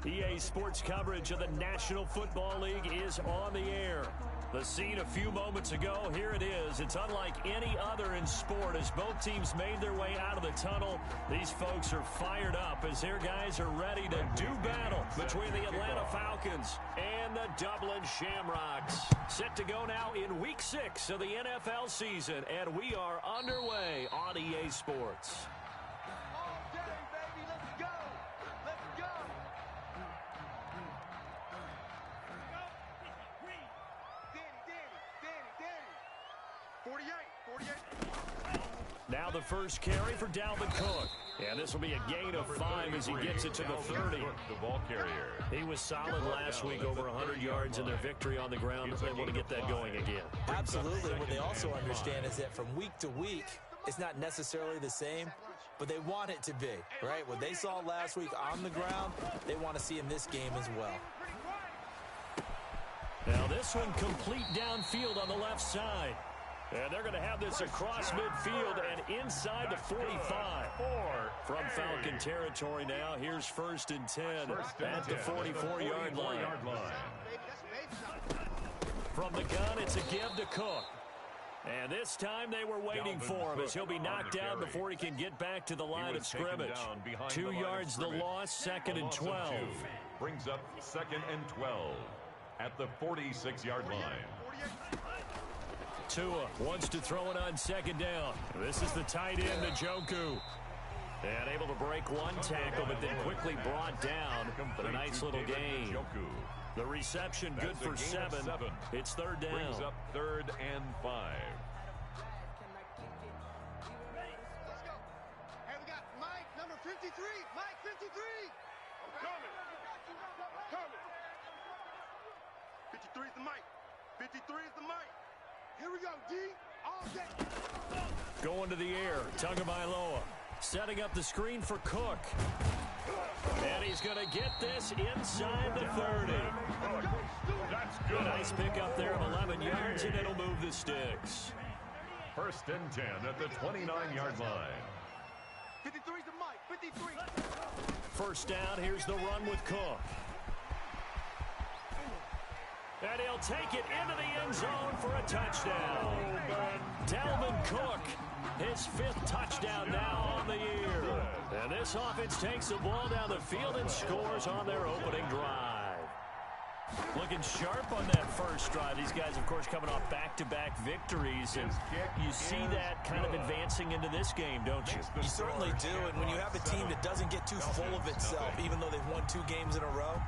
EA Sports coverage of the National Football League is on the air. The scene a few moments ago, here it is. It's unlike any other in sport as both teams made their way out of the tunnel. These folks are fired up as their guys are ready to do battle between the Atlanta Falcons and the Dublin Shamrocks. Set to go now in Week 6 of the NFL season, and we are underway on EA Sports. Now the first carry for Dalvin Cook. And this will be a gain of 5 as he gets it to the 30. The ball carrier. He was solid last week, over 100 yards in their victory on the ground. They want to get that going again. Absolutely. What they also understand is that from week to week, it's not necessarily the same, but they want it to be, right? What they saw last week on the ground, they want to see in this game as well. Now this one complete downfield on the left side. And they're going to have this across midfield and inside the 45. From Falcon territory now, here's 1st and 10 at the 44-yard line. From the gun, it's a give to Cook. And this time they were waiting for him as he'll be knocked down before he can get back to the line of scrimmage. 2 yards the loss, 2nd and 12. Brings up 2nd and 12 at the 46-yard line. Tua wants to throw it on 2nd down. This is the tight end, Njoku. And able to break one tackle, but then quickly brought down. But a nice little gain. The reception good for 7. It's 3rd down. Brings up 3rd and 5. Let's go. Hey, we got Mike, number 53. Mike, 53. Coming. 53 is the Mike. 53 is the Mike. Here we go, D. All day. Going to the air. Tagovailoa setting up the screen for Cook. And he's going to get this inside the 30. That's good. A nice pick up there of 11 yards, and it'll move the sticks. 1st and 10 at the 29-yard line. 53 is the Mike. 53. 1st down. Here's the run with Cook. And he'll take it into the end zone for a touchdown. Dalvin Cook, his 5th touchdown now on the year. And this offense takes the ball down the field and scores on their opening drive. Looking sharp on that first drive. These guys, of course, coming off back-to-back victories. And you see that kind of advancing into this game, don't you? You certainly do. And when you have a team that doesn't get too full of itself, even though they've won 2 games in a row,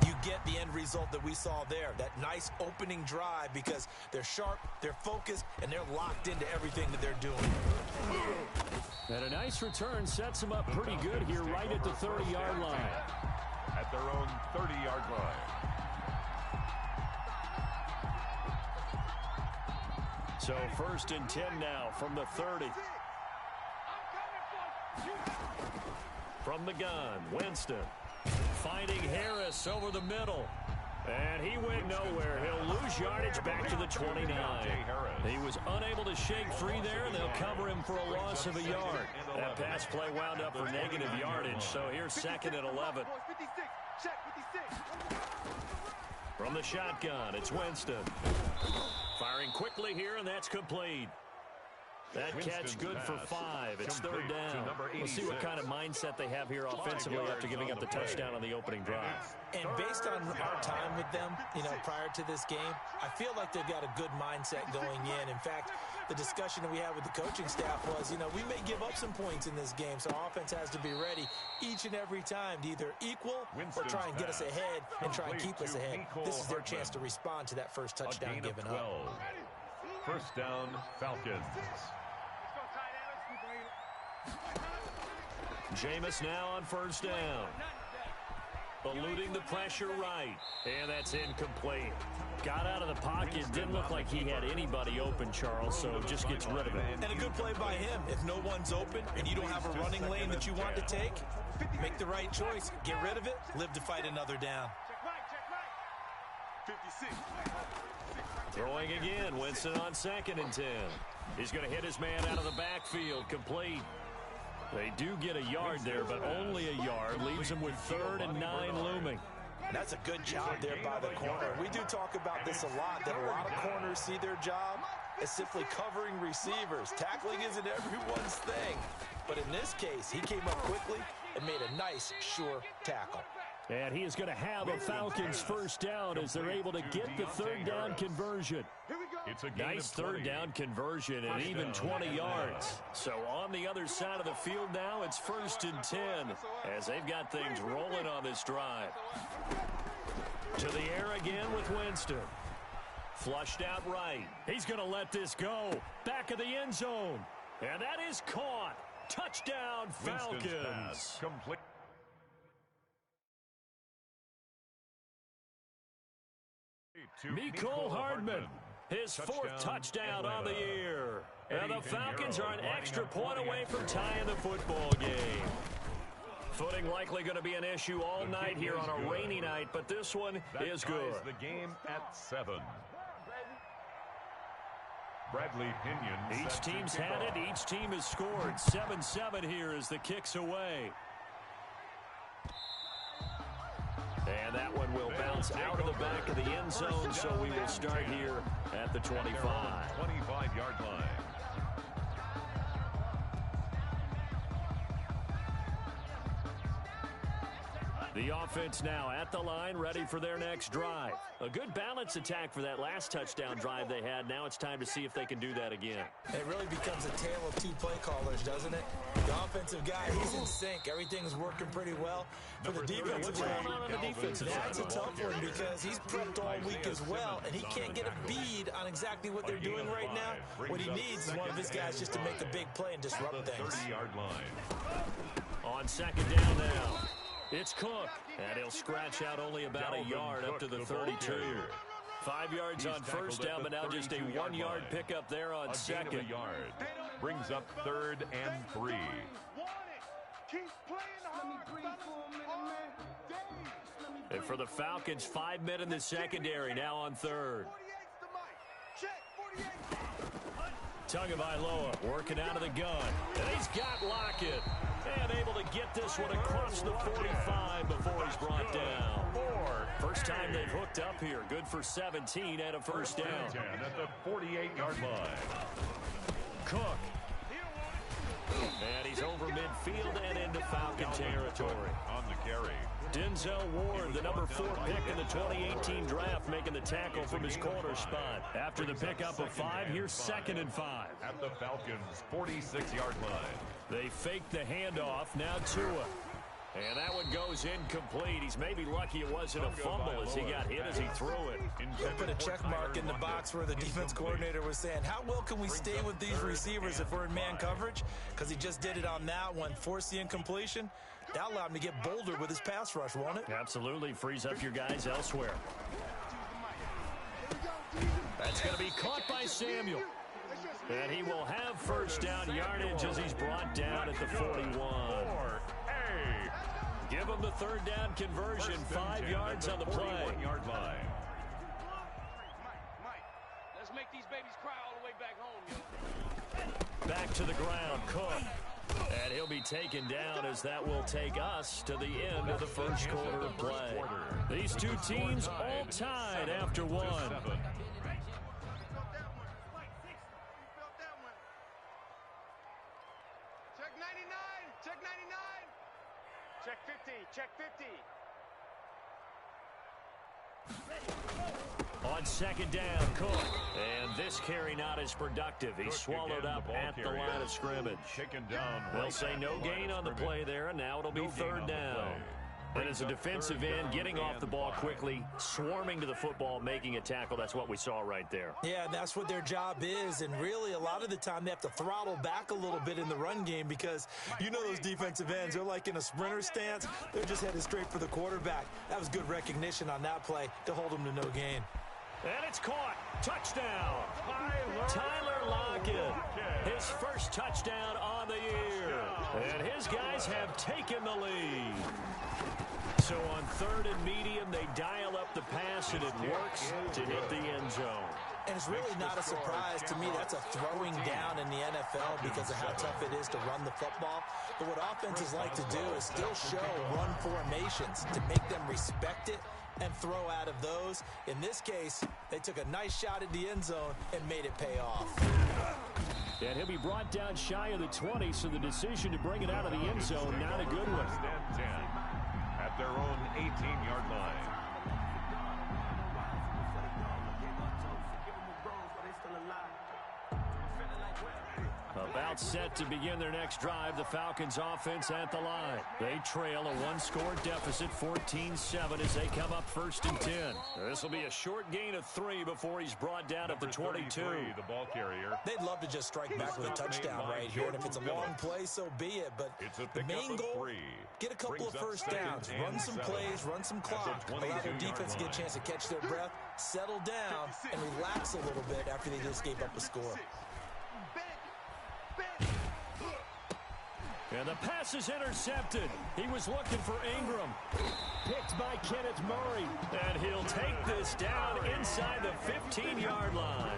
you get the end result that we saw there. That nice opening drive because they're sharp, they're focused, and they're locked into everything that they're doing. And a nice return sets them up pretty good here right at the 30-yard line. At their own 30-yard line. So 1st and 10 now from the 30. From the gun, Winston finding Harris over the middle. And he went nowhere. He'll lose yardage back to the 29. He was unable to shake free there, and they'll cover him for a loss of a yard. That pass play wound up for negative yardage, so here's 2nd and 11. From the shotgun, it's Winston. Firing quickly here, and that's complete. That catch good for 5. It's 3rd down. We'll see what kind of mindset they have here offensively after giving up the touchdown on the opening drive. And based on our time with them, prior to this game, I feel like they've got a good mindset going in. In fact, the discussion that we had with the coaching staff was, we may give up some points in this game, so our offense has to be ready each and every time to either equal or try and get us ahead and try and keep us ahead. This is their chance to respond to that first touchdown given up. 1st down, Falcons. Jameis now on 1st down. Eluding the pressure right. And that's incomplete. Got out of the pocket. Didn't look like he had anybody open, Charles, so just gets rid of it. And a good play by him. If no one's open and you don't have a running lane that you want to take, make the right choice. Get rid of it. Live to fight another down. 56. Throwing again. Winston on 2nd and 10. He's going to hit his man out of the backfield. Complete. They do get a yard there, but only a yard. Leaves them with 3rd and 9 looming. That's a good job there by the corner. We do talk about this a lot, that a lot of corners see their job as simply covering receivers. Tackling isn't everyone's thing. But in this case, he came up quickly and made a nice, sure tackle. And he is going to have a Falcons first down as they're able to get the 3rd down conversion. It's a Nice 3rd down conversion and even 20 yards. So on the other side of the field now, it's 1st and 10 as they've got things rolling on this drive. To the air again with Winston. Flushed out right. He's going to let this go. Back of the end zone. And that is caught. Touchdown, Falcons. Complete. Mecole Hardman, his 4th touchdown on the year. And the Falcons are an extra point away from tying the football game. Footing likely going to be an issue all night here on a rainy night, but this one is good. The game at 7. Bradley Pinion. Each team's had it. Each team has scored. 7-7 here as the kick's away. And that one will bounce out of the back of the end zone, so we will start here at the 25. 25-yard line. The offense now at the line, ready for their next drive. A good balance attack for that last touchdown drive they had. Now it's time to see if they can do that again. It really becomes a tale of 2 play callers, doesn't it? The offensive guy, he's in sync. Everything's working pretty well. For the defensive guy, that's a tough one because he's prepped all week as well, and he can't get a bead on exactly what they're doing right now. What he needs is one of his guys just to make a big play and disrupt things. 30-yard line. On 2nd down now. It's Cook, and he'll scratch out only about a yard up to the 32. 5 yards on 1st down, but now just a 1-yard pickup there on 2nd. Yard. Brings up 3rd and 3. And for the Falcons, 5 men in the secondary, now on 3rd. Tagovailoa working out of the gun. And he's got Lockett. And able to get this one across the 45 before he's brought down. First time they've hooked up here. Good for 17 and a 1st down. At the 48-yard line. Cook. And he's over midfield and into Falcon territory. On the carry. Denzel Ward, the number 4 pick in the 2018 draft, making the tackle from his corner spot. After the pickup of 5, here's 2nd and 5. At the Falcons' 46-yard line. They fake the handoff, now Tua. And that one goes incomplete. He's maybe lucky it wasn't a fumble as he got hit as he threw it. They put a check mark in the box where the defense coordinator was saying, how well can we stay with these receivers if we're in man coverage? Because he just did it on that one, forced the incompletion. That allowed him to get bolder with his pass rush, won't it? Absolutely. Frees up your guys elsewhere. That's going to be caught by Samuel. And he will have 1st down yardage as he's brought down at the 41. Give him the 3rd down conversion, 5 yards on the play. 41-yard line. Let's make these babies cry all the way back home, yo. Back to the ground, Cook. And he'll be taken down as that will take us to the end of the 1st quarter of play. These 2 teams all tied after 1. Check 99. Check 99. Check 50. Check 50. On 2nd down, Cook. And this carry not as productive. He's swallowed up at the line of scrimmage. They'll say no gain on the play there, and now it'll be 3rd down. And as a defensive end, getting off the ball quickly, swarming to the football, making a tackle, that's what we saw right there. Yeah, and that's what their job is. And really, a lot of the time, they have to throttle back a little bit in the run game because you know those defensive ends, they're like in a sprinter stance. They're just headed straight for the quarterback. That was good recognition on that play to hold them to no gain. And it's caught. Touchdown. Tyler Lockett. His first touchdown on the year. And his guys have taken the lead. So on 3rd and medium, they dial up the pass, and it works to hit the end zone. And it's really not a surprise to me. That's a throwing down in the NFL because of how tough it is to run the football. But what offenses like to do is still show run formations to make them respect it and throw out of those. In this case, they took a nice shot at the end zone and made it pay off. And he'll be brought down shy of the 20, so the decision to bring it out of the end zone, not a good one. Stand 10 at their own 18-yard line. About set to begin their next drive, the Falcons offense at the line. They trail a one-score deficit, 14-7, as they come up 1st and 10. This will be a short gain of 3 before he's brought down at the 22. The ball carrier. They'd love to just strike back with a touchdown right here, and if it's a long play, so be it. But the main goal, get a couple of first downs, run some plays, run some clock, allow their defense to get a chance to catch their breath, settle down, and relax a little bit after they just gave up a score. And the pass is intercepted. He was looking for Ingram. Picked by Kenneth Murray. And he'll take this down inside the 15-yard line.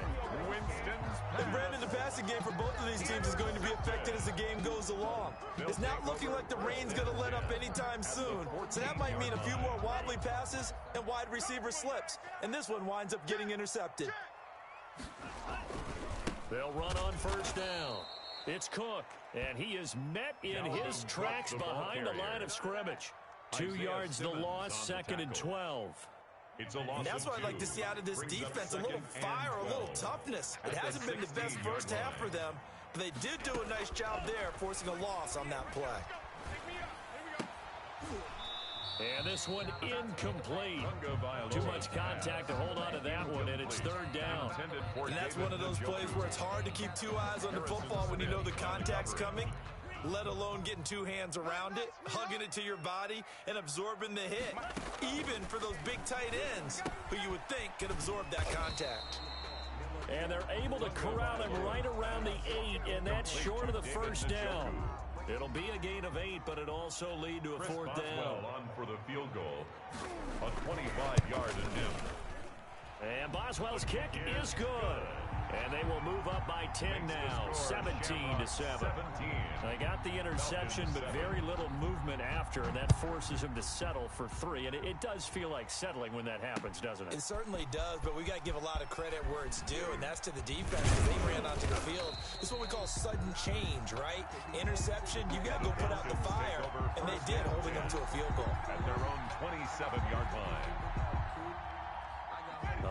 And Brandon, the passing game for both of these teams is going to be affected as the game goes along. It's not looking like the rain's going to let up anytime soon. So that might mean a few more wobbly passes and wide receiver slips. And this one winds up getting intercepted. They'll run on 1st down. It's Cook, and he is met in his tracks behind the line of scrimmage. 2 yards the loss, 2nd and 12. And that's what I'd like to see out of this defense, a little fire, a little toughness. It hasn't been the best first half for them, but they did do a nice job there, forcing a loss on that play. And this one incomplete. Too much contact to hold on to that one, and it's 3rd down. And that's one of those plays where it's hard to keep 2 eyes on the football when you know the contact's coming, let alone getting 2 hands around it, hugging it to your body, and absorbing the hit, even for those big tight ends who you would think could absorb that contact. And they're able to corral him right around the 8, and that's short of the 1st down. It'll be a gain of 8, but it also lead to a 4th down. On for the field goal. A 25-yard attempt. And Boswell's kick is good. And they will move up by 10 now, 17-7. They got the interception, but very little movement after, and that forces them to settle for 3. And it does feel like settling when that happens, doesn't it? It certainly does, but we got to give a lot of credit where it's due, and that's to the defense as they ran onto the field. It's what we call sudden change, right? Interception, you got to go put out the fire, and they did, holding them to a field goal. At their own 27-yard line.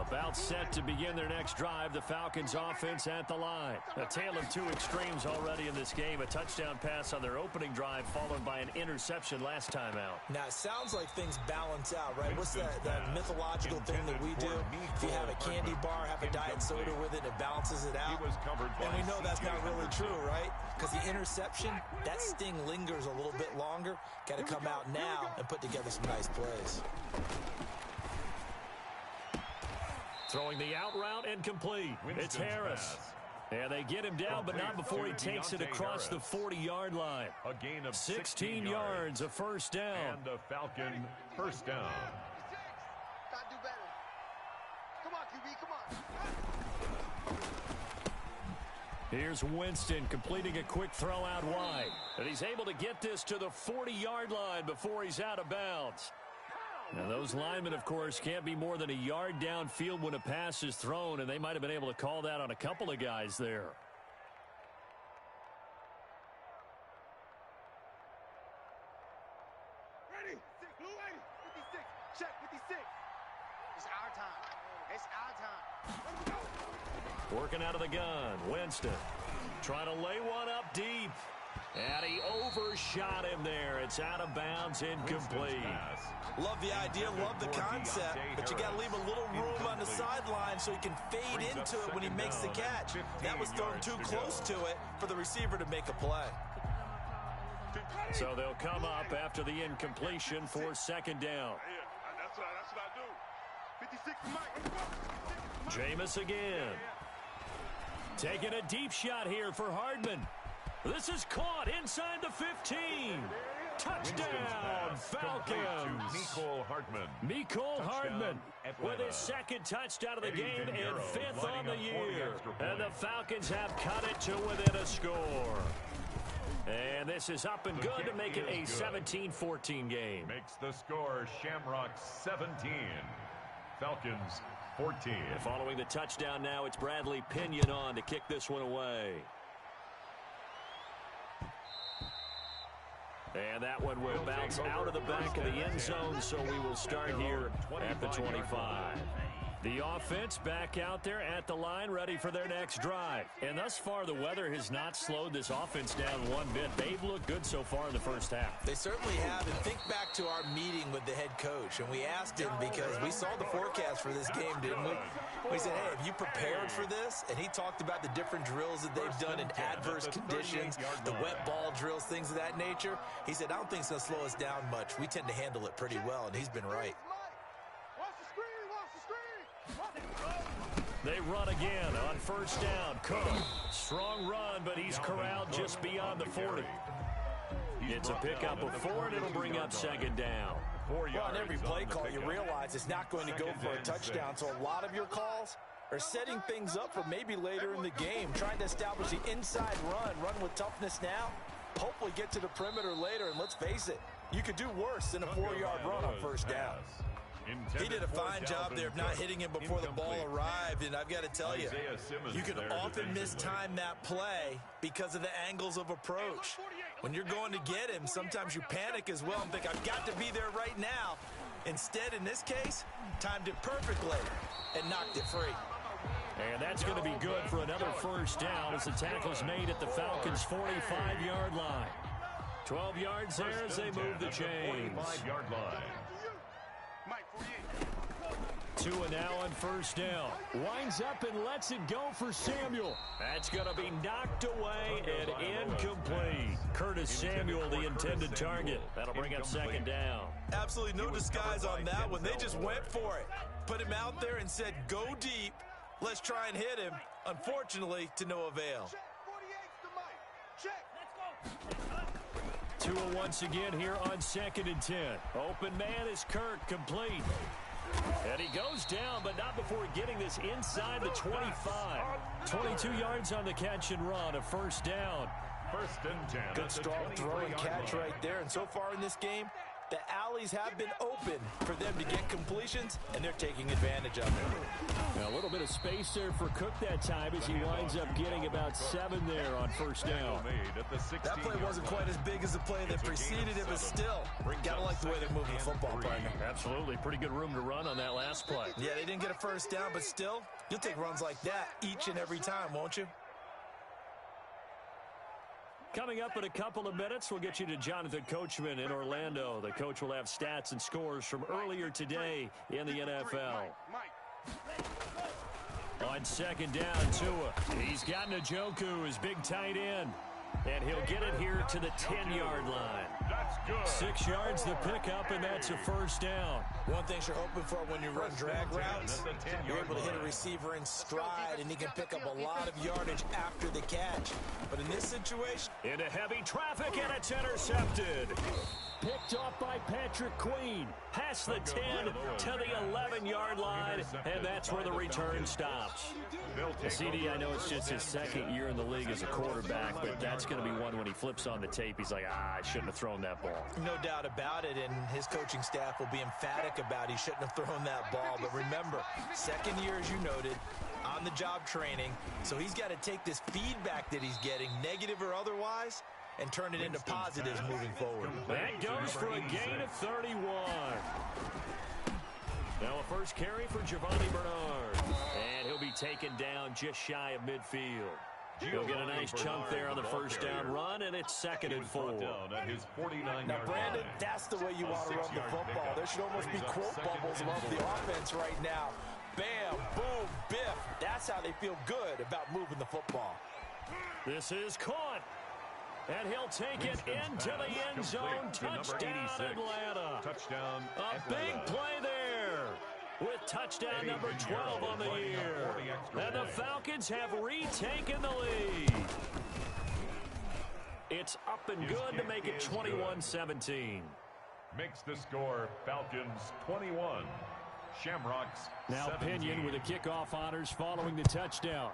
About set to begin their next drive, the Falcons offense at the line. A tale of 2 extremes already in this game. A touchdown pass on their opening drive, followed by an interception last time out. Now, it sounds like things balance out, right? What's that mythological thing that we do? If you have a candy bar, have a diet soda with it, it balances it out. And we know that's not really true, right? Because the interception, that sting lingers a little bit longer. Got to come out now and put together some nice plays. Throwing the out route and complete. It's Harris. And they get him down, but not before he takes it across the 40-yard line. A gain of 16 yards, a 1st down. And a Falcon 1st down. Gotta do better. Come on, QB, come on. Here's Winston completing a quick throw out wide. And he's able to get this to the 40-yard line before he's out of bounds. Now, those linemen, of course, can't be more than a yard downfield when a pass is thrown, and they might have been able to call that on a couple of guys there. Ready? Blue 80. 56. Check 56. It's our time. It's our time. Working out of the gun. Winston trying to lay one up deep. And he overshot him there. It's out of bounds, incomplete. Love the idea, love the concept, but you got to leave a little room on the sideline so he can fade into it when he makes the catch. That was thrown too close to it for the receiver to make a play. So they'll come up after the incompletion for 2nd down. That's what I do. 56, Mike. Jameis again. Taking a deep shot here for Hardman. This is caught inside the 15. Touchdown, Falcons! Mecole Hardman with his second touchdown of the game and fifth on the year. And the Falcons have cut it to within a score. And this is up and good to make it a 17-14 game. Makes the score Shamrocks 17, Falcons 14. And following the touchdown now, it's Bradley Pinion on to kick this one away. And that one will bounce out of the back of the end zone, so we will start here at the 25. The offense back out there at the line, ready for their next drive. And thus far, the weather has not slowed this offense down one bit. They've looked good so far in the first half. They certainly have. And think back to our meeting with the head coach. And we asked him, because we saw the forecast for this game, didn't we? We said, hey, have you prepared for this? And he talked about the different drills that they've done in adverse conditions, the wet ball drills, things of that nature. He said, I don't think it's going to slow us down much. We tend to handle it pretty well, and he's been right. They run again on first down. Cook, strong run, but he's corralled just beyond the 40. It's a pickup of 4, and it'll bring up second down. Well, on every play call, you realize it's not going to go for a touchdown, so a lot of your calls are setting things up for maybe later in the game, trying to establish the inside run with toughness now, hopefully get to the perimeter later, and let's face it, you could do worse than a 4-yard run on first down. He did a fine job there of not hitting him before the ball arrived, and I've got to tell you, you can often mistime that play because of the angles of approach. When you're going to get him, sometimes you panic as well and think, I've got to be there right now. Instead, in this case, timed it perfectly and knocked it free. And that's going to be good for another first down as the tackle is made at the Falcons' 45-yard line. 12 yards there as they move the chains. 45-yard line. Tua now on first down. Winds up and lets it go for Samuel. That's going to be knocked away and incomplete. Curtis Samuel, the intended target. That'll bring up second down. Absolutely no disguise on that one. They just went for it. Put him out there and said, go deep. Let's try and hit him. Unfortunately, to no avail. Tua once again here on 2nd and 10. Open man is Kirk, complete. And he goes down, but not before getting this inside the 25. 22 yards on the catch and run, a first down. First and 10. Good strong throw and catch right there. And so far in this game, the alleys have been open for them to get completions, and they're taking advantage of it. Now, a little bit of space there for Cook that time as he winds up getting about 7 there on first down. That play wasn't quite as big as the play that preceded it, but still, gotta like the way they're moving the football, partner. Absolutely. Pretty good room to run on that last play. Yeah, they didn't get a first down, but still, you'll take runs like that each and every time, won't you? Coming up in a couple of minutes, we'll get you to Jonathan Coachman in Orlando. The coach will have stats and scores from earlier today in the NFL. On second down, Tua. He's got Njoku, his big tight end. And he'll get it here to the 10-yard line. That's good. 6 yards to pick up, and that's a first down. One thing you're hoping for when you run drag routes, you're able to hit a receiver in stride, and he can pick up a lot of yardage after the catch. But in this situation, into heavy traffic, and it's intercepted. Picked off by Patrick Queen. Past the 10 to the 11-yard line, and that's where the return stops. CD, I know it's just his second year in the league as a quarterback, but that's going to be one when he flips on the tape. He's like, I shouldn't have thrown that ball. No doubt about it, and his coaching staff will be emphatic about he shouldn't have thrown that ball. But remember, second year, as you noted, on-the-job training, so he's got to take this feedback that he's getting, negative or otherwise, and turn it into positives moving forward. That goes for a gain of 31. Now a first carry for Giovanni Bernard. And he'll be taken down just shy of midfield. He'll get a nice chunk there on the first down run, and it's 2nd and 4. Now, Brandon, that's the way you want to run the football. There should almost be quote bubbles above the offense right now. Bam, boom, biff. That's how they feel good about moving the football. This is caught. And he'll take it into the end zone. Touchdown, Atlanta. Touchdown, a big play there with touchdown number 12 on the year. And the Falcons have retaken the lead. It's up and good to make it 21-17. Makes the score Falcons 21. Shamrocks Now 17. Pinion with the kickoff honors following the touchdown.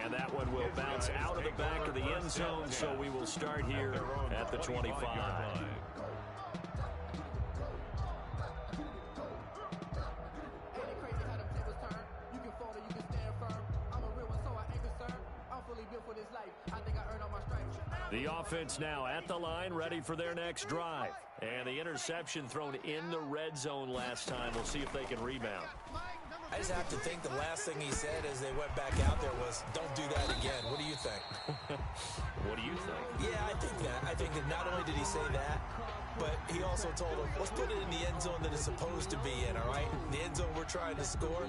And that one will bounce out of the back of the end zone, so we will start here at the 25. The offense now at the line, ready for their next drive. And the interception thrown in the red zone last time. We'll see if they can rebound. I just have to think the last thing he said as they went back out there was, don't do that again. What do you think? What do you think? Yeah, I think that. I think that not only did he say that, but he also told him, let's put it in the end zone that it's supposed to be in, all right? The end zone we're trying to score.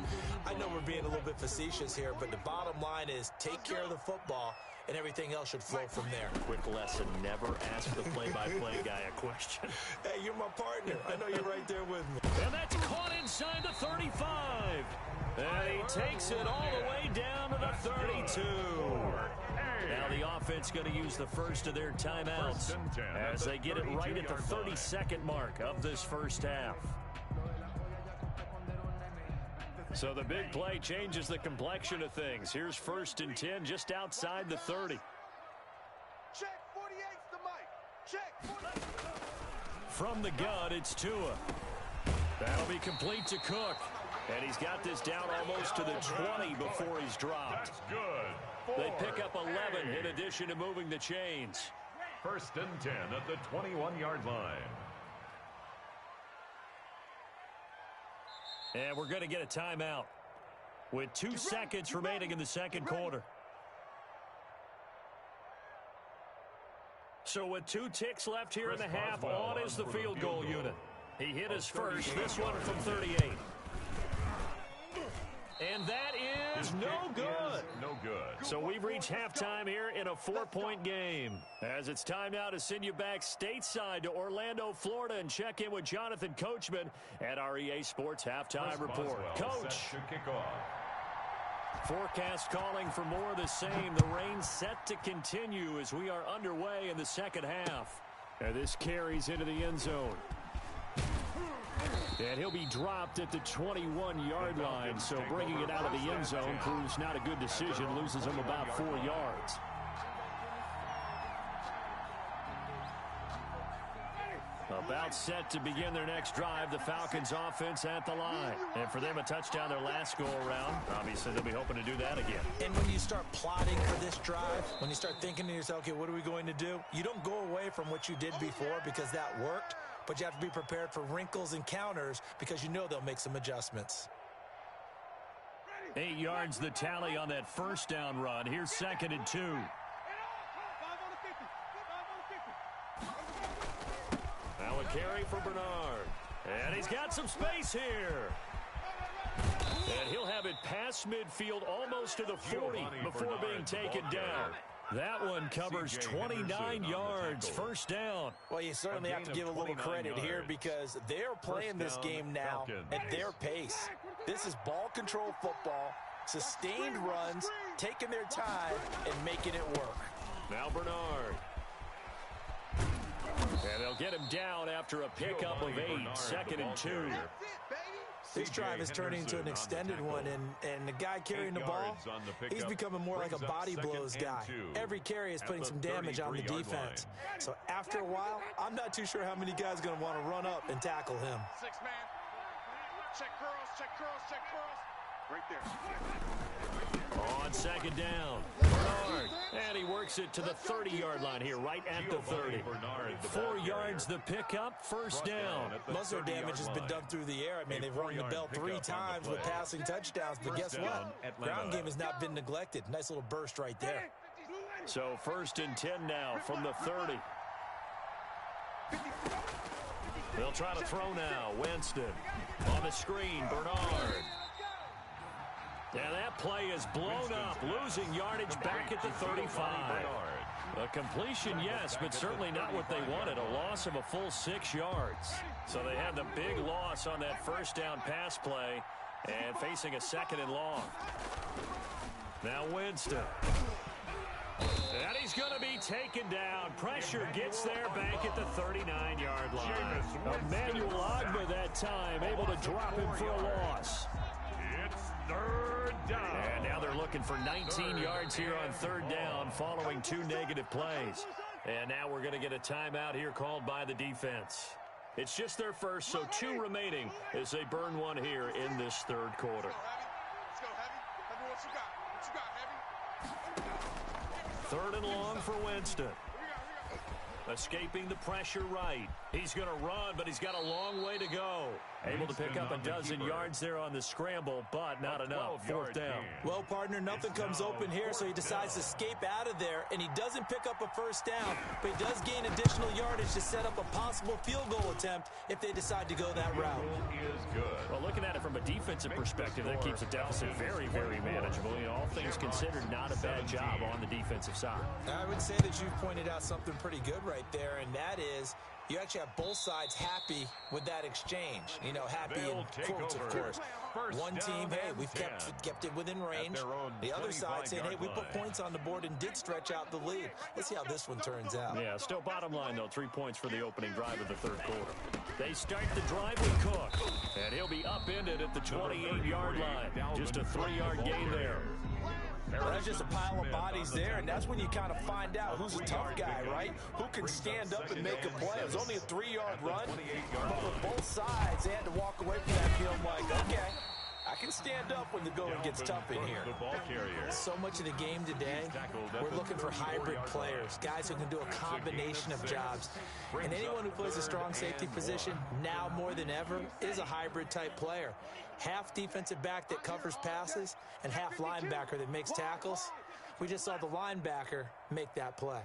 I know we're being a little bit facetious here, but the bottom line is take care of the football, and everything else should flow from there. Quick lesson, never ask the play-by-play guy a question. Hey, you're my partner. I know you're right there with me. And that's caught inside the 35. And he takes it all the way down to the 32. Now the offense going to use the first of their timeouts as they get it right at the 32nd mark of this first half. So the big play changes the complexion of things. Here's 1st and 10 just outside the 30. Check 48's the mic. Check 48. From the gun, it's Tua. That'll be complete to Cook. And he's got this down almost to the 20 before he's dropped. That's good. They pick up 11 in addition to moving the chains. 1st and 10 at the 21-yard line. And we're going to get a timeout with 2 seconds remaining in the second quarter. So with 2 ticks left here in the half, on is the field goal unit. He hit his first, this one from 38. And that is no good. No good. So we've reached halftime here in a 4-point game. As it's time now to send you back stateside to Orlando, Florida, and check in with Jonathan Coachman at our EA Sports Halftime Report. Coach. Forecast calling for more of the same. The rain set to continue as we are underway in the second half. And this carries into the end zone. And he'll be dropped at the 21-yard line, so bringing it out of the end zone proves not a good decision, loses him about 4 yards. About set to begin their next drive, the Falcons offense at the line. And for them, a touchdown their last go-around. Obviously, they'll be hoping to do that again. And when you start plotting for this drive, when you start thinking to yourself, okay, what are we going to do? You don't go away from what you did before because that worked. But you have to be prepared for wrinkles and counters because you know they'll make some adjustments. 8 yards the tally on that first down run. Here's 2nd and 2. Now a carry for Bernard. And he's got some space here. And he'll have it past midfield almost to the 40 before being taken down. That one covers 29 yards, first down. Well, you certainly have to give a little credit here because they're playing this game now at their pace. This is ball control football, sustained runs, taking their time, and making it work. Now Bernard. And they'll get him down after a pickup of 8, 2nd and 2. This drive is turning into an extended one, and the guy carrying the ball, he's becoming more like a body blows guy. Every carry is putting some damage on the defense. So after a while, I'm not too sure how many guys are going to want to run up and tackle him. 6-man. Check curls, check curls, check curls. Right there. On 2nd down, Bernard. And he works it to the 30-yard line here, right at the 30. 4 yards the pickup, first down. Most of their damage has been done through the air. I mean, they've rung the bell 3 times with passing touchdowns, but guess what? Ground game has not been neglected. Nice little burst right there. So 1st and 10 now from the 30. They'll try to throw now. Winston on the screen, Bernard. And that play is blown up, losing yardage back at the 35. A completion, yes, but certainly not what they wanted, a loss of a full 6 yards. So they had the big loss on that first down pass play and facing a 2nd and long. Now Winston. And he's going to be taken down. Pressure gets there back at the 39-yard line. Emmanuel Ogbah that time able to drop him for a loss. It's third down. And now they're looking for 19 yards here on third down following 2 negative plays. And now we're going to get a timeout here called by the defense. It's just their first, so 2 remaining as they burn one here in this third quarter. Let's go, Heavy. Heavy, what you got? What you got, Heavy? Third and long for Winston. Escaping the pressure right. He's going to run, but he's got a long way to go. Able to pick up a dozen yards there on the scramble, but not enough. Fourth down. Well, partner, nothing comes open here, so he decides to escape out of there, and he doesn't pick up a first down, but he does gain additional yardage to set up a possible field goal attempt if they decide to go that route. Is good. Well, looking at it from a defensive perspective, that keeps the deficit very, very manageable. You know, all things considered, not a bad job on the defensive side. I would say that you've pointed out something pretty good right there, and that is you actually have both sides happy with that exchange. You know, happy in quotes, of course. One team, hey, we've kept it within range. The other side saying, hey, we put points on the board and did stretch out the lead. Let's see how this one turns out. Yeah, still bottom line, though, 3 points for the opening drive of the third quarter. They start the drive with Cook, and he'll be upended at the 28-yard line. Just a 3-yard gain there. Well, that's just a pile of bodies there, and that's when you kind of find out who's a tough guy, right? Who can stand up and make a play. It was only a 3-yard run, but with both sides, they had to walk away from that field like, okay, I can stand up when the going gets tough in here. So much of the game today, we're looking for hybrid players, guys who can do a combination of jobs. And anyone who plays a strong safety position, now more than ever, is a hybrid-type player. Half defensive back that covers passes and half linebacker that makes tackles. We just saw the linebacker make that play.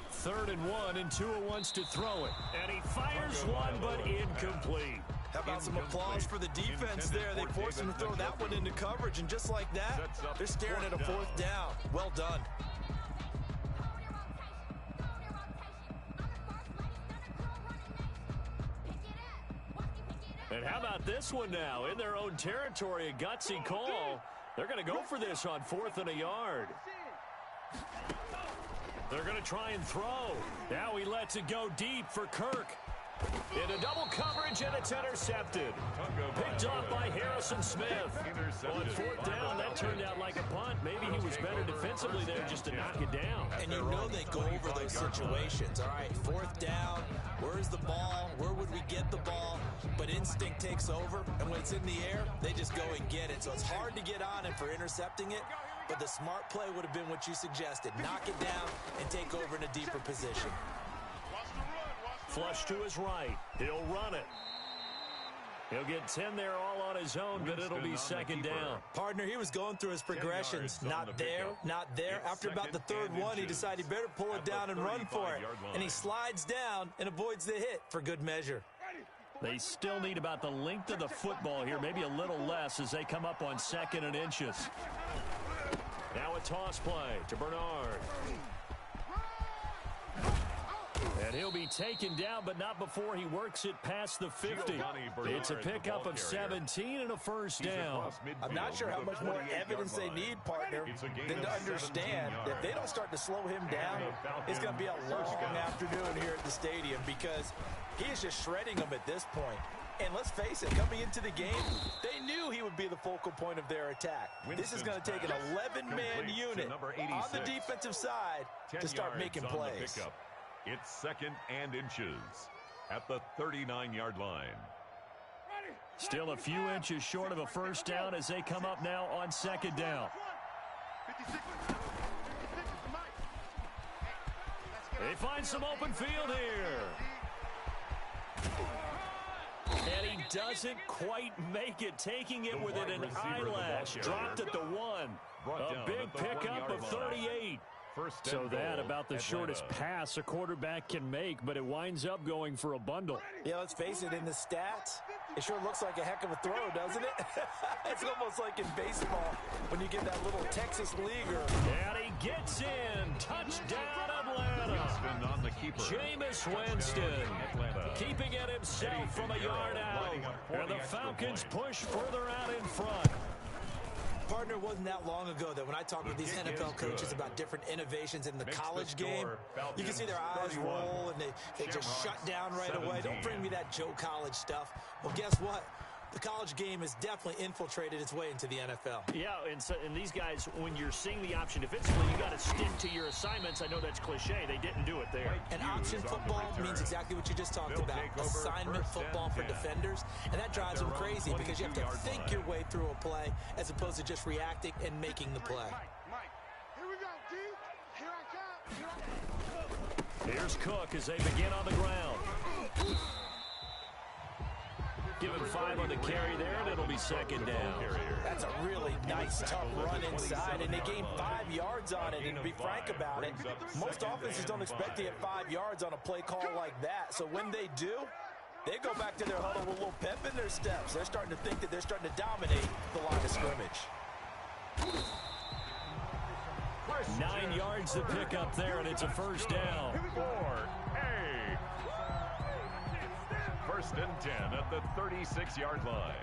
Third and 1, and Tua wants to throw it. And he fires one, but incomplete. How about some applause for the defense there? They forced him to throw that one into coverage, and just like that, they're staring at a fourth down. Well done. And how about this one now? In their own territory, a gutsy call. They're going to go for this on 4th and a yard. They're going to try and throw. Now he lets it go deep for Kirk. Into double coverage, and it's intercepted. Picked off by Harrison Smith. On 4th down, that turned out like a punt. Maybe he was better defensively there just to knock it down. And you know they go over those situations. All right, 4th down, where's the ball? Where would we get the ball? But instinct takes over, and when it's in the air, they just go and get it. So it's hard to get on him for intercepting it, but the smart play would have been what you suggested. Knock it down and take over in a deeper position. Flush to his right. He'll run it. He'll get 10 there all on his own, but it'll be second down. Partner, he was going through his progressions. Not there, not there. After about the third one, he decided he better pull it down and run for it. And he slides down and avoids the hit for good measure. They still need about the length of the football here, maybe a little less as they come up on 2nd and inches. Now a toss play to Bernard. And he'll be taken down, but not before he works it past the 50. It's a pickup of 17 and a first down. I'm not sure how much more evidence they need, partner, than to understand that if they don't start to slow him down, it's going to be a long afternoon here at the stadium because he is just shredding them at this point. And let's face it, coming into the game, they knew he would be the focal point of their attack. This is going to take an 11-man unit on the defensive side to start making plays. It's 2nd and inches at the 39-yard line. Still a few inches short of a first down as they come up now on 2nd down. They find some open field here. And he doesn't quite make it, taking it within an eyelash. Dropped at the 1. A big pickup of 38. So that about the shortest pass a quarterback can make, but it winds up going for a bundle. Yeah, let's face it, in the stats, it sure looks like a heck of a throw, doesn't it? It's almost like in baseball when you get that little Texas leaguer. And he gets in. Touchdown, Atlanta. Winston on the keeper. Jameis Winston keeping it himself from a yard out. And the Falcons push further out in front. Partner, wasn't that long ago that when I talk with these NFL coaches about different innovations in the college game, you can see their eyes roll and they just shut down right away. Don't bring me that Joe College stuff. Well, guess what? The college game has definitely infiltrated its way into the NFL. Yeah, and these guys, when you're seeing the option defensively, you got to stick to your assignments. I know that's cliche. They didn't do it there. And option football means exactly what you just talked about. Assignment football for defenders. And that drives them crazy because you have to think your way through a play as opposed to just reacting and making the play. Mike, here we go, D. Here I come. Here's Cook as they begin on the ground. Give him 5 on the carry there, and it'll be second down. That's a really nice, tough run inside, and they gained 5 yards on it. And to be frank about it, most offenses don't expect to get 5 yards on a play call like that. So when they do, they go back to their huddle with a little pep in their steps. They're starting to think that they're starting to dominate the line of scrimmage. 9 yards to pick up there, and it's a first down. First and 10 at the 36-yard line.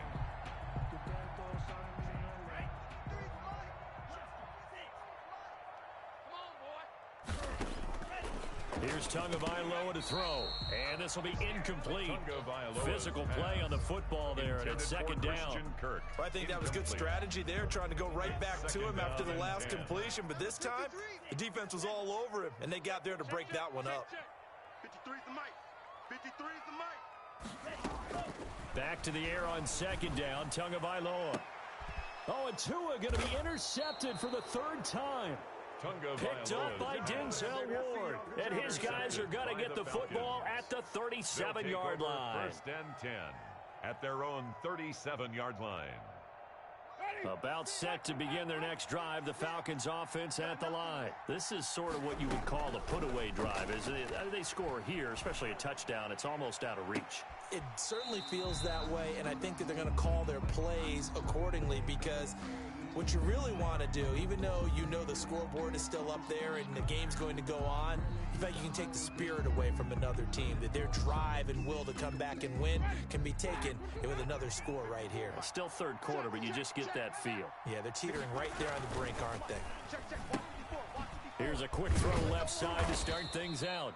Here's Tagovailoa to throw, and this will be incomplete. Physical play on the football there, and it's second down. Well, I think that was good strategy there, trying to go right back to him after the last completion. But this time, the defense was all over him, and they got there to break that one up. 53 is the mic. 53 is the mic. Back to the air on second down, Tagovailoa. Oh, and Tua going to be intercepted for the 3rd time. Picked up by Denzel Ward. And his guys are going to get the football at the 37-yard line. First and 10 at their own 37-yard line. About set to begin their next drive, the Falcons offense at the line. This is sort of what you would call a put-away drive. As they score here, especially a touchdown, it's almost out of reach. It certainly feels that way, and I think that they're going to call their plays accordingly because what you really want to do, even though you know the scoreboard is still up there and the game's going to go on, in fact, you can take the spirit away from another team, that their drive and will to come back and win can be taken with another score right here. It's still third quarter, but you just get that feel. Yeah, they're teetering right there on the brink, aren't they? Here's a quick throw left side to start things out.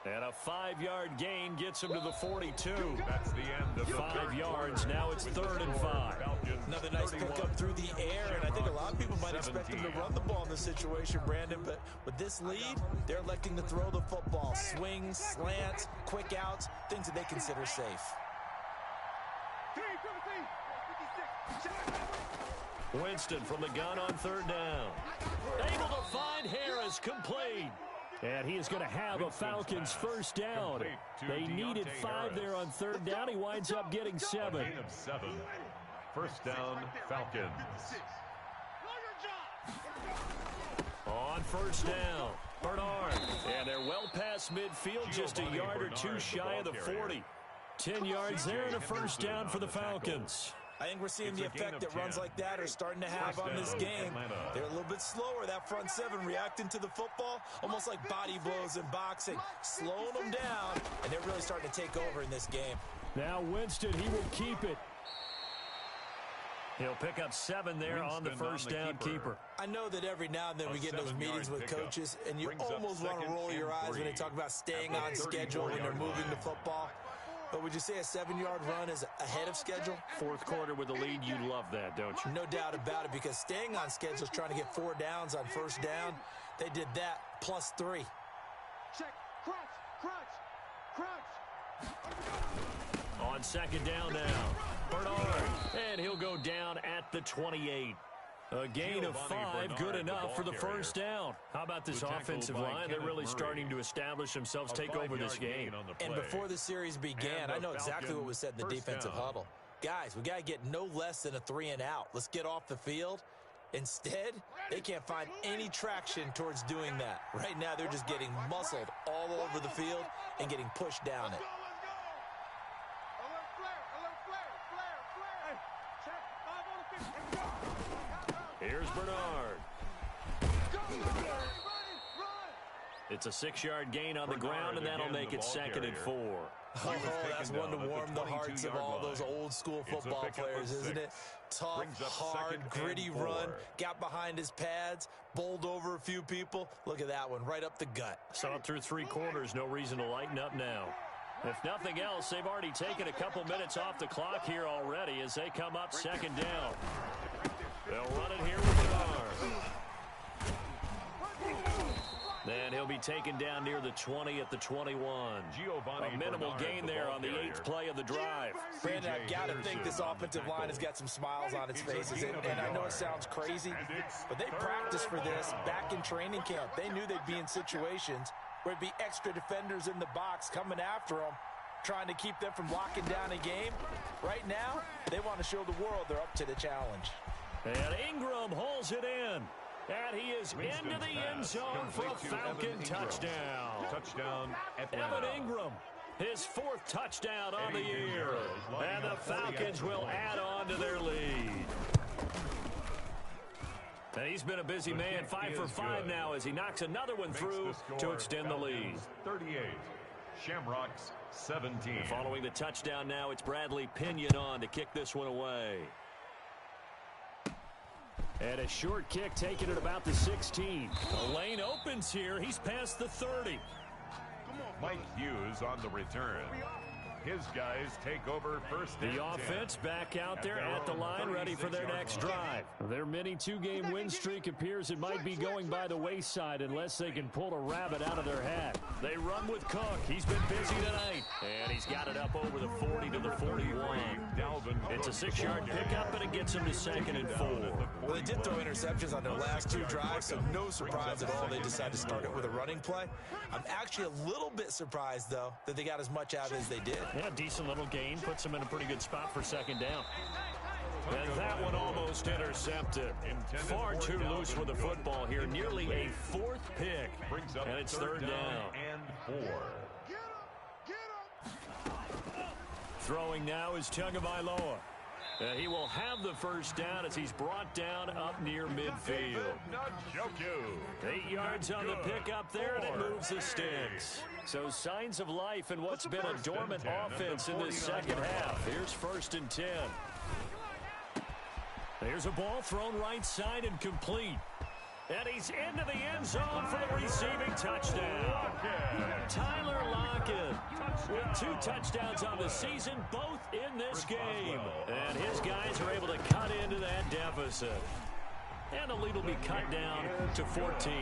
And a 5-yard gain gets him to the 42. That's the end of the 5 yards. Now it's 3rd and 5. Another nice pickup through the air, and I think a lot of people might expect him to run the ball in this situation, Brandon, but with this lead, they're electing to throw the football. Swings, slants, quick outs, things that they consider safe. Winston from the gun on 3rd down. Able to find Harris, complete. And he is going to have a Falcons first down. They needed 5 there on 3rd down. He winds up getting 7. First down, Falcons. On 1st down, Bernard. And they're well past midfield, just a yard or 2 shy of the 40. 10 yards there and a first down for the Falcons. I think we're seeing the effect that runs like that are starting to have on this game. They're a little bit slower, that front 7 reacting to the football, almost like body blows in boxing, slowing them down, and they're really starting to take over in this game. Now Winston, he will keep it. He'll pick up 7 there on the first down keeper. I know that every now and then we get in those meetings with coaches, and you almost want to roll your eyes when they talk about staying on schedule when they're moving the football. But would you say a 7-yard run is ahead of schedule? 4th quarter with the lead, you love that, don't you? No doubt about it, because staying on schedule is trying to get 4 downs on first down. They did that plus 3. Check, crunch. On 2nd down now, Bernard. And he'll go down at the 28. A gain of 5, good enough for the first down. How about this offensive line? They're really starting to establish themselves, take over this game. And before the series began, I know exactly what was said in the defensive huddle. Guys, we got to get no less than a 3 and out. Let's get off the field. Instead, they can't find any traction towards doing that. Right now, they're just getting muscled all over the field and getting pushed down it. Here's Bernard. It's a 6-yard gain on the ground, and that'll make it 2nd and 4. Oh, that's one to warm the hearts of all those old-school football players, isn't it? Tough, hard, gritty run, got behind his pads, bowled over a few people. Look at that one, right up the gut. Saw it through 3 quarters, no reason to lighten up now. If nothing else, they've already taken a couple minutes off the clock here already as they come up 2nd down. They'll run it here with an arm. Then he'll be taken down near the 20 at the 21. A minimal gain there on the 8th play of the drive. Brandon, I've got to think this offensive line has got some smiles on its faces. And I know it sounds crazy, but they practiced for this back in training camp. They knew they'd be in situations where it'd be extra defenders in the box coming after them, trying to keep them from locking down a game. Right now, they want to show the world they're up to the challenge. And Ingram hauls it in. And he is into the end zone for a Falcon touchdown. Touchdown, Evan Ingram, his 4th touchdown on the year. And the Falcons will add on to their lead. And he's been a busy man, 5 for 5 now as he knocks another one through to extend the lead. 38, Shamrocks 17. Following the touchdown now, it's Bradley Pinion on to kick this one away. And a short kick taken at about the 16. The lane opens here. He's past the 30. Mike Hughes on the return. His guys take over first and 10. The offense back out there at the line, ready for their next drive. Their mini 2-game win streak appears it might be going by the wayside unless they can pull a rabbit out of their hat. They run with Cook. He's been busy tonight. And he's got it up over the 40 to the 41. It's a 6-yard pickup, and it gets him to 2nd and 4. Well, they did throw interceptions on their last 2 drives, so no surprise at all they decided to start it with a running play. I'm actually a little bit surprised, though, that they got as much out of it as they did. Yeah, decent little gain. Puts him in a pretty good spot for 2nd down. And that one almost intercepted. Far too loose with the football here. Nearly a 4th pick. And it's 3rd down. And 4. Throwing now is Tagovailoa. He will have the first down as he's brought down up near midfield. 8 yards on the pickup there, and it moves the sticks. So signs of life in what's been a dormant offense in this second half. Here's 1st and 10. There's a ball thrown right side and complete. And he's into the end zone for the receiving touchdown. Tyler Lockett with 2 touchdowns on the season, both in this game. And his guys are able to cut into that deficit. And the lead will be cut down to 14.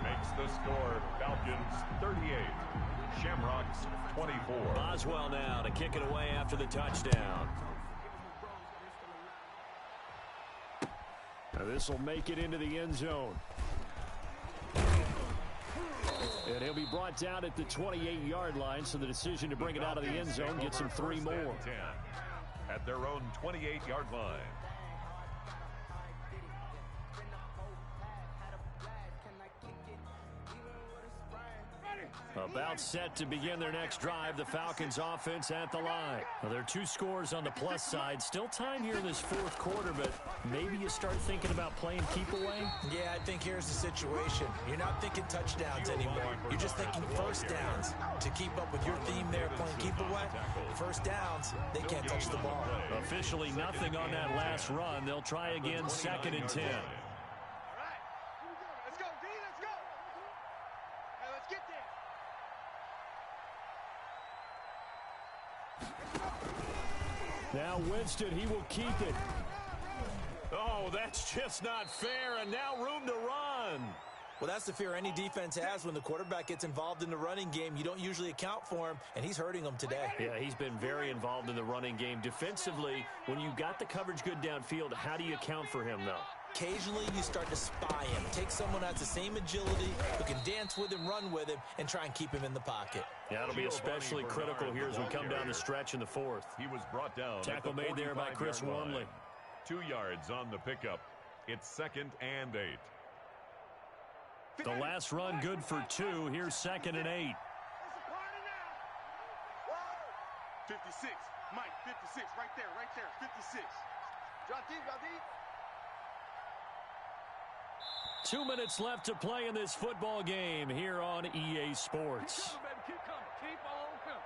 Makes the score Falcons 38, Shamrocks 24. Boswell now to kick it away after the touchdown. Now this will make it into the end zone. And he'll be brought down at the 28-yard line, so the decision to bring it out of the end zone gets him 3 more. At their own 28-yard line. About set to begin their next drive, the Falcons offense at the line. Well, there are 2 scores on the plus side. Still time here in this 4th quarter, but maybe you start thinking about playing keep away? Yeah, I think here's the situation. You're not thinking touchdowns anymore. You're just thinking first downs. To keep up with your theme there, playing keep away, first downs, they can't touch the ball. Officially nothing on that last run. They'll try again 2nd and 10. Now Winston, he will keep it. Oh, that's just not fair, and now room to run. Well, that's the fear any defense has when the quarterback gets involved in the running game. You don't usually account for him, and he's hurting them today. Yeah, he's been very involved in the running game. Defensively, when you got the coverage good downfield, how do you account for him, though? Occasionally, you start to spy him. Take someone who has the same agility, who can dance with him, run with him, and try and keep him in the pocket. Yeah, it'll be especially critical here as we come down the stretch in the 4th. He was brought down. Tackle made there by Chris Wormley. 2 yards on the pickup. It's 2nd and 8. The last run good for 2. Here's 2nd and 8. 56. Mike, 56. Right there. 56. Drop deep. 2 minutes left to play in this football game here on EA Sports. Keep coming. Keep on coming.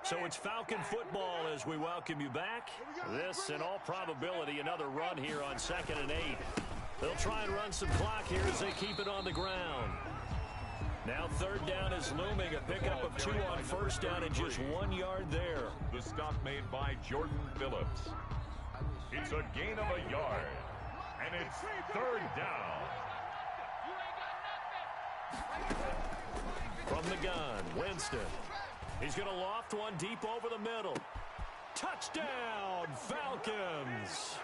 So it's Falcon football as we welcome you back. This, in all probability, another run here on 2nd and 8. They'll try and run some clock here as they keep it on the ground. Now 3rd down is looming. A pickup of 2 on 1st down and just 1 yard there. The stop made by Jordan Phillips. It's a gain of a yard. And it's 3rd down. From the gun, Winston. He's going to loft one deep over the middle. Touchdown, Falcons.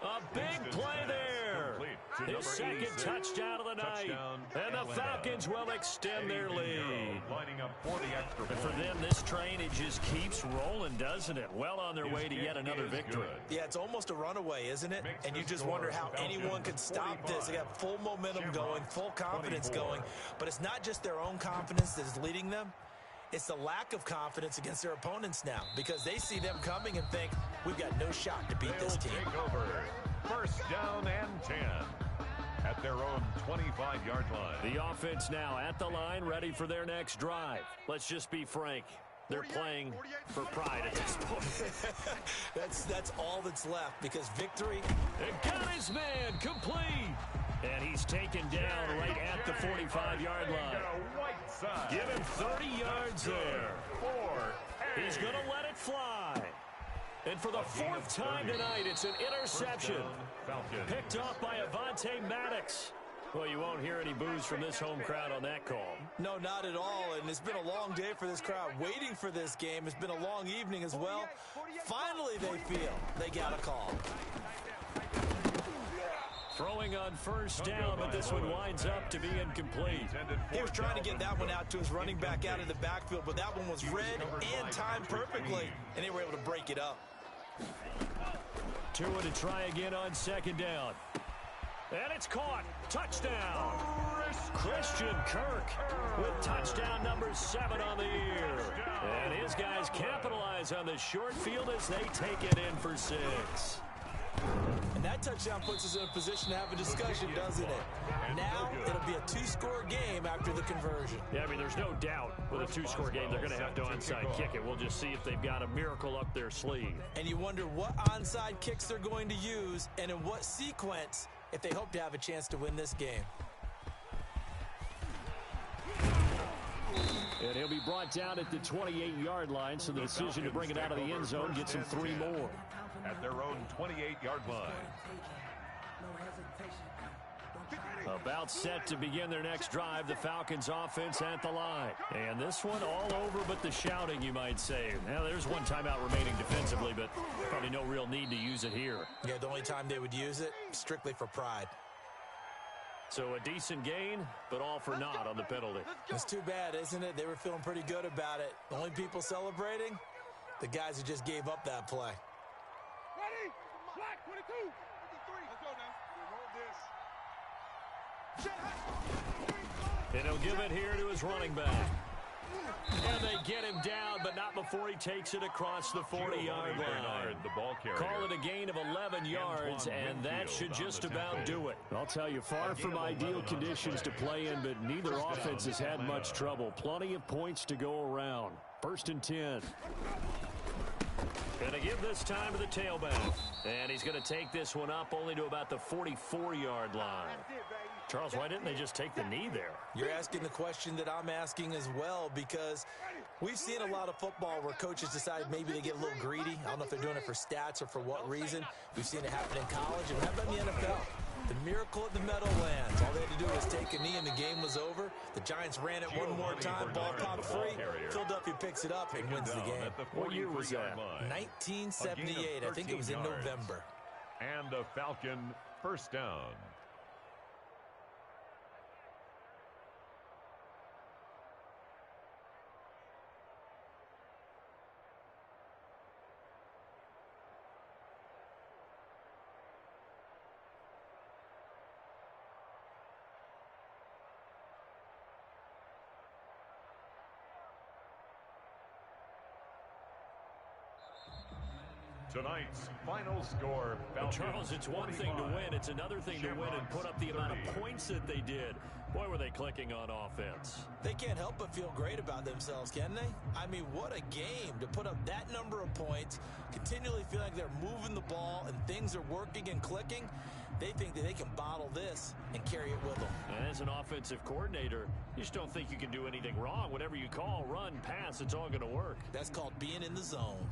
A big play there. His 2nd touchdown of the night. And the Falcons will extend their lead. Lining up for the extra And for them, this train, it just keeps rolling, doesn't it? Well on their way to yet another victory. Yeah, it's almost a runaway, isn't it? And you just wonder how anyone could stop this. They got full momentum going, full confidence going. But it's not just their own confidence that is leading them. It's the lack of confidence against their opponents now because they see them coming and think, we've got no shot to beat this team. Take over. 1st down and 10 at their own 25-yard line. The offense now at the line, ready for their next drive. Let's just be frank. They're playing for pride at this point. That's all that's left because victory. It got his man complete. And he's taken down right at the 45-yard line. Give him 30 yards there. He's going to let it fly. And for the 4th time tonight, it's an interception. Picked off by Avonte Maddox. Well, you won't hear any boos from this home crowd on that call. No, not at all. And it's been a long day for this crowd waiting for this game. It's been a long evening as well. Finally, they feel they got a call. Throwing on 1st down, but this one winds up to be incomplete. He was trying to get that one out to his running back out of the backfield, but that one was read and timed perfectly, and they were able to break it up. Tua to try again on 2nd down. And it's caught. Touchdown. Christian Kirk with touchdown number 7 on the year. And his guys capitalize on the short field as they take it in for 6. And that touchdown puts us in a position to have a discussion, doesn't it? Now it'll be a 2-score game after the conversion. Yeah, I mean, there's no doubt with a 2-score game, they're going to have to onside kick it. We'll just see if they've got a miracle up their sleeve. And you wonder what onside kicks they're going to use and in what sequence if they hope to have a chance to win this game. And he'll be brought down at the 28-yard line, so the decision to bring it out of the end zone gets him 3 more. At their own 28-yard line. About set to begin their next drive, the Falcons offense at the line. And this one all over but the shouting, you might say. Now, there's one timeout remaining defensively, but probably no real need to use it here. Yeah, the only time they would use it, strictly for pride. So a decent gain, but all for naught on the penalty. It's too bad, isn't it? They were feeling pretty good about it. The only people celebrating, the guys who just gave up that play. Ready? Black 22. 53. Let's go now. And he'll give it here to his running back. And they get him down, but not before he takes it across the 40-yard line. The ball carrier. Call it a gain of 11 yards, and that should just about do it. I'll tell you, far from ideal conditions to play in, but neither offense has had much trouble. Plenty of points to go around. 1st and 10. Going to give this time to the tailback. And he's going to take this one up only to about the 44-yard line. Charles, why didn't they just take the knee there? You're asking the question that I'm asking as well, because we've seen a lot of football where coaches decide maybe they get a little greedy. I don't know if they're doing it for stats or for what reason. We've seen it happen in college and how about in the NFL? The miracle at the Meadowlands. All they had to do was take a knee and the game was over. The Giants ran it one more time. Ball popped free. Philadelphia picks it up and wins the game. What year was that? 1978. I think it was in November. And a Falcon 1st down. Tonight's final score, Falcons Charles, it's one thing to 45, win. It's another thing to win and put up the amount of points that they did. Boy, were they clicking on offense. They can't help but feel great about themselves, can they? I mean, what a game to put up that number of points, continually feel like they're moving the ball and things are working and clicking. They think that they can bottle this and carry it with them. And as an offensive coordinator, you just don't think you can do anything wrong. Whatever you call, run, pass, it's all going to work. That's called being in the zone.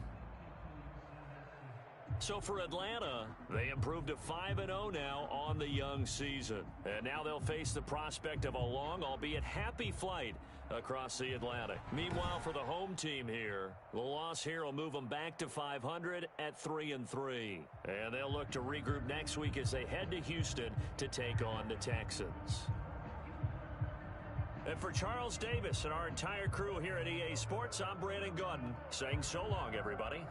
So for Atlanta, they improved to 5-0 now on the young season. And now they'll face the prospect of a long, albeit happy flight across the Atlantic. Meanwhile, for the home team here, the loss here will move them back to 500 at 3-3. And they'll look to regroup next week as they head to Houston to take on the Texans. And for Charles Davis and our entire crew here at EA Sports, I'm Brandon Gaudin saying so long, everybody.